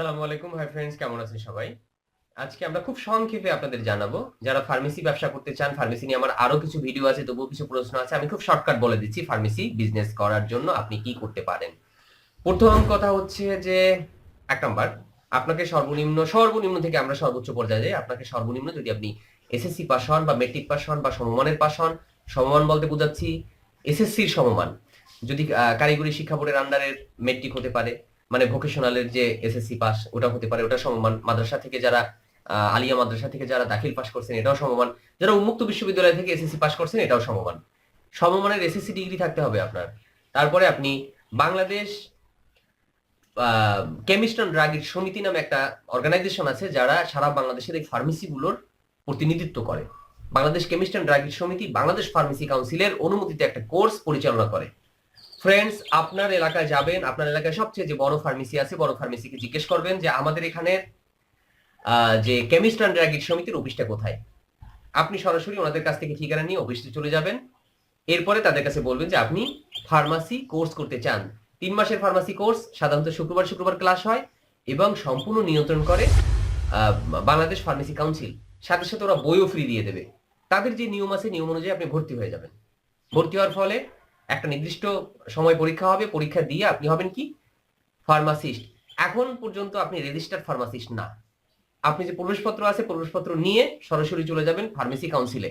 আসসালামু আলাইকুম। Hi friends, কেমন আছেন সবাই? আজকে আমরা খুব সংক্ষেপে আপনাদের জানাবো, যারা ফার্মেসি ব্যবসা করতে চান, ফার্মেসি নিয়ে আমার আরো কিছু ভিডিও আছে, তবুও কিছু প্রশ্ন আছে। আমি খুব শর্টকাট বলে দিচ্ছি ফার্মেসি বিজনেস করার জন্য আপনি কি করতে পারেন। প্রথম কথা হচ্ছে যে ১ নাম্বার, আপনাকে সর্বনিম্ন থেকে আমরা সর্বোচ্চ পর্যায়ে যাই। আপনাকে সর্বনিম্ন যদি আপনি এসএসসি পাস হন বা মেট্রিক পাস হন বা সমমানের পাস হন, সমমান বলতে বোঝাচ্ছি এসএসসির সমমান। যদি কারিগরি শিক্ষা বোর্ডের আন্ডারের মেট্রিক হতে পারে, মানে ভোকেশনালের যে এসএসসি পাস ওটা হতে পারে, ওটা সমমান। মাদ্রাসা থেকে যারা আলিয়া মাদ্রাসা থেকে যারা দাখিল পাস করছেন এটাও সমমান। যারা উন্মুক্ত বিশ্ববিদ্যালয় থেকে এসএসসি পাস করছেন এটাও সমমান। সমমানের এসএসসি ডিগ্রি থাকতে হবে আপনার। তারপরে আপনি বাংলাদেশ কেমিস্ট অ্যান্ড ড্রাগ সমিতি নামে একটা অর্গানাইজেশন আছে, যারা সারা বাংলাদেশের এই ফার্মেসিগুলোর প্রতিনিধিত্ব করে। বাংলাদেশ কেমিস্ট অ্যান্ড ড্রাগ সমিতি বাংলাদেশ ফার্মেসি কাউন্সিলের অনুমোদিত একটা কোর্স পরিচালনা করে। ফ্রেন্ডস, আপনার এলাকায় যাবেন, আপনার এলাকায় সবচেয়ে যে বড় ফার্মেসি আছে, বড় ফার্মেসিকে জিজ্ঞেস করবেন যে আমাদের এখানে যে কেমিস্ট অ্যান্ড ড্রাগ সমিতির অফিসটা কোথায়। আপনি সরাসরি ওনাদের কাছ থেকে ঠিকানা নিয়ে অফিসে চলে যাবেন। এরপরে তাদের কাছে বলবেন যে আপনি ফার্মাসি কোর্স করতে চান। ৩ মাসের ফার্মাসি কোর্স, সাধারণত শুক্রবার শুক্রবার ক্লাস হয় এবং সম্পূর্ণ নিয়ন্ত্রণ করে বাংলাদেশ ফার্মেসি কাউন্সিল। সাথে সাথে ওরা বইও ফ্রি দিয়ে দেবে। তাদের যে নিয়ম আছে, নিয়ম অনুযায়ী আপনি ভর্তি হয়ে যাবেন। ভর্তি হওয়ার ফলে একটা নির্দিষ্ট সময় পরীক্ষা হবে, পরীক্ষা দিয়ে আপনি হবেন কি ফার্মাসিস্ট। এখন পর্যন্ত আপনি রেজিস্টার্ড ফার্মাসিস্ট না। আপনি যে প্রবেশপত্র আছে, প্রবেশপত্র নিয়ে সরাসরি চলে যাবেন ফার্মেসি কাউন্সিলে।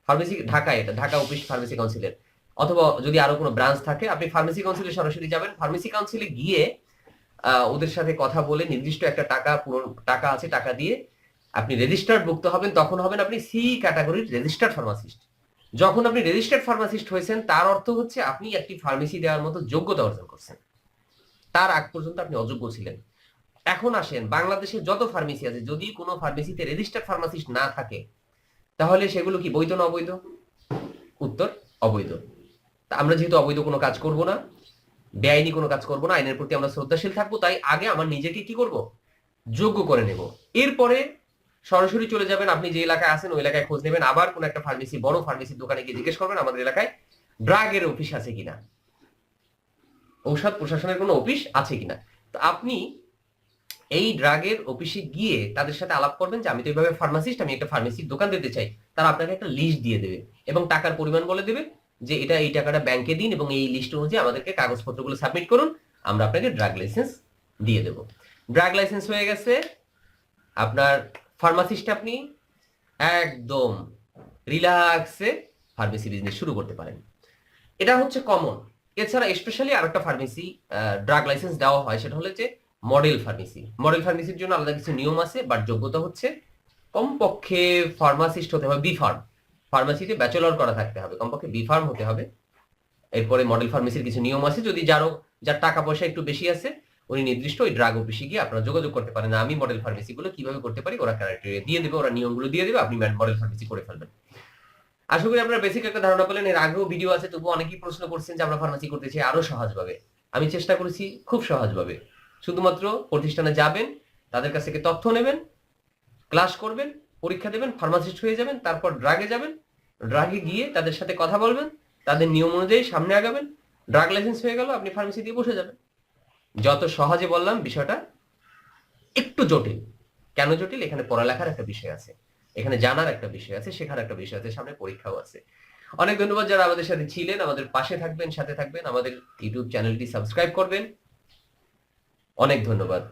ফার্মেসি ঢাকা, এটা ঢাকা অফিস ফার্মেসি কাউন্সিলের। অথবা যদি আরো কোনো ব্রাঞ্চ থাকে, আপনি ফার্মেসি কাউন্সিলে সরাসরি যাবেন। ফার্মেসি কাউন্সিলে গিয়ে ওদের সাথে কথা বলে নির্দিষ্ট একটা টাকা আছে, টাকা দিয়ে আপনি রেজিস্টার্ড ভুক্ত হবেন। তখন হবেন আপনি সি ক্যাটাগরির রেজিস্টার্ড ফার্মাসিস্ট। যখন আপনি রেজিস্টার্ড ফার্মাসিস্ট হয়েছেন, তার অর্থ হচ্ছে আপনি একটি ফার্মেসি দেওয়ার মতো যোগ্যতা অর্জন করছেন। তার আগ পর্যন্ত আপনি অযোগ্য ছিলেন। এখন আসেন, বাংলাদেশে যত ফার্মেসি আছে, যদি কোনো ফার্মেসিতে রেজিস্টার্ড ফার্মাসিস্ট না থাকে, তাহলে সেগুলো কি বৈধ না অবৈধ? উত্তর অবৈধ। তা আমরা যেহেতু অবৈধ কোনো কাজ করব না, বেআইনি কোনো কাজ করব না, আইনের প্রতি আমরা শ্রদ্ধাশীল থাকবো, তাই আগে আমার নিজেকে কি করব, যোগ্য করে নেব। এরপরে সরাসরি চলে যাবেন, আপনি যে এলাকায় আছেন ওই এলাকায় খোঁজ নেবেন। আবার কোন একটা ফার্মেসি, বড় ফার্মেসির দোকানে গিয়ে জিজ্ঞেস করবেন আমাদের এলাকায় ড্রাগের অফিস আছে কিনা, ঔষধ প্রশাসনের কোনো অফিস আছে কিনা। তো আপনি এই ড্রাগের অফিসে গিয়ে তাদের সাথে আলাপ করবেন যে আমি তো এইভাবে ফার্মাসিস্ট, আমি একটা ফার্মেসির দোকান দিতে চাই। তারা আপনাকে একটা লিস্ট দিয়ে দেবে এবং টাকার পরিমাণ বলে দেবে যে এটা, এই টাকাটা ব্যাংকে দিন এবং এই লিস্ট অনুযায়ী আমাদেরকে কাগজপত্রগুলো সাবমিট করুন, আমরা আপনাকে ড্রাগ লাইসেন্স দিয়ে দেব। ড্রাগ লাইসেন্স হয়ে গেছে আপনার, ফার্মাসিস্ট আপনি একদম রিল্যাক্সে ফার্মেসি বিজনেস শুরু করতে পারেন। এটা হচ্ছে কমন। এছাড়া স্পেশালি আরেকটা ফার্মেসি ড্রাগ লাইসেন্স দেওয়া হয়, সেটা হলো যে মডেল ফার্মেসি। মডেল ফার্মেসির জন্য আলাদা কিছু নিয়ম আছে, বাট যোগ্যতা হচ্ছে কমপক্ষে ফার্মাসিস্ট হতে হবে বি ফার্ম, ফার্মাসিতে ব্যাচেলর করা থাকতে হবে, কমপক্ষে বি ফার্ম হতে হবে। এরপরে মডেল ফার্মেসির কিছু নিয়ম আছে, যদি যার টাকা পয়সা একটু বেশি আছে, উনি নির্দিষ্ট ওই ড্রাগ অফিসে গিয়ে আপনারা যোগাযোগ করতে পারেন। আমি মডেল ফার্মেসি গুলো কিভাবে করতে পারি, ওরা ক্রাইটেরিয়া দিয়ে দেবে, ওরা নিয়মগুলো দিয়ে দেবে, আপনি মডেল ফার্মেসি করে ফেলবেন। আশা করি আপনারা বেসিক একটা ধারণা পেলেন। এর আগেও ভিডিও আছে, তবু অনেকেই প্রশ্ন করছেন যে আমরা ফার্মাসি করতে চাই আরো সহজভাবে। আমি চেষ্টা করেছি খুব সহজভাবে। শুধুমাত্র প্রতিষ্ঠানে যাবেন, তাদের কাছ থেকে তথ্য নেবেন, ক্লাস করবেন, পরীক্ষা দেবেন, ফার্মাসিস্ট হয়ে যাবেন। তারপর ড্রাগে যাবেন, ড্রাগে গিয়ে তাদের সাথে কথা বলবেন, তাদের নিয়ম অনুযায়ী সামনে আগাবেন, ড্রাগ লাইসেন্স হয়ে গেল, আপনি ফার্মেসি দিয়ে বসে যাবেন। যত সহজে বললাম, বিষয়টা একটু জটিল। কেন জটিল? এখানে পড়ালেখার একটা বিষয় আছে, এখানে জানার একটা বিষয় আছে, শেখার একটা বিষয় আছে, সামনে পরীক্ষাও আছে। অনেক ধন্যবাদ যারা আমাদের সাথে ছিলেন, আমাদের পাশে থাকবেন, সাথে থাকবেন, আমাদের ইউটিউব চ্যানেলটি সাবস্ক্রাইব করবেন। অনেক ধন্যবাদ।